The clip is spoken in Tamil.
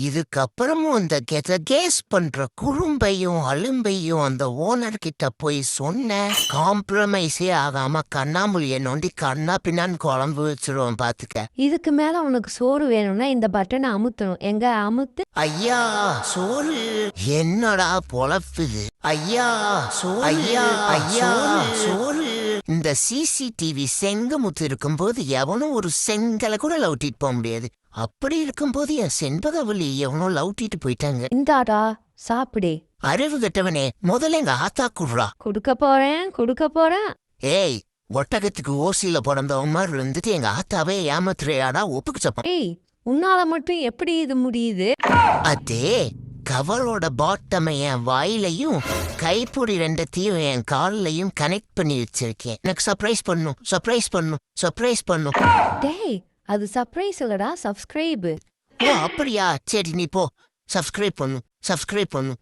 இதுக்கப்புறமும் இந்த கேஸ் பண்ற குறும்பையும் அலும்பையும் அந்த ஓனர் கிட்ட போய் சொன்ன காம்ப்ரமைஸே ஆகாம கண்ணாமூலிய நோண்டி கண்ணா பின்னான்னு குழம்பு வச்சிருவோம் பாத்துக்க. இதுக்கு மேல உனக்கு சோறு வேணும்னா இந்த பட்டனை அமுத்தணும். எங்க அமுத்து. ஐயா சோறு என்னடா பொழப்புது. ஐயா சோறு ஐயா ஐயா சோறு. இந்த சிசிடிவி செங்கமுத்து இருக்கும்போது எவனும் ஒரு செங்கலை கூட லவுட்டிட்டு போக முடியாது. அப்படி இருக்கும்போது என் செண்பகவல்லி எவனோ லவுட்டிட்டு போயிட்டாங்க. இந்தாடா சாப்பிடே. அறிவு கெட்டவனே, முதல்ல எங்க ஆத்தா குடுறா. கொடுக்க போறேன். ஏய், ஒட்டகத்துக்கு ஓசியில பிறந்தவன் மாதிரி இருந்துட்டு எங்க ஆத்தாவே ஏமாத்துறையாடா ஒப்புக்குச்சப்பான். ஏய், உன்னால மட்டும் எப்படி இது முடியுது? அதே கவரோட பாட்டமை என் வாயிலையும் கைப்பொடி ரெண்டத்தையும் என் கால்லையும் கனெக்ட் பண்ணி வச்சிருக்கேன். எனக்கு சர்ப்ரைஸ் பண்ணும். டேய், அது சர்ப்ரைஸ் இல்லடா, சப்ஸ்கிரைப். ஓ அப்படியா, சரி நீ போ. சப்ஸ்கிரைப் பண்ணும்.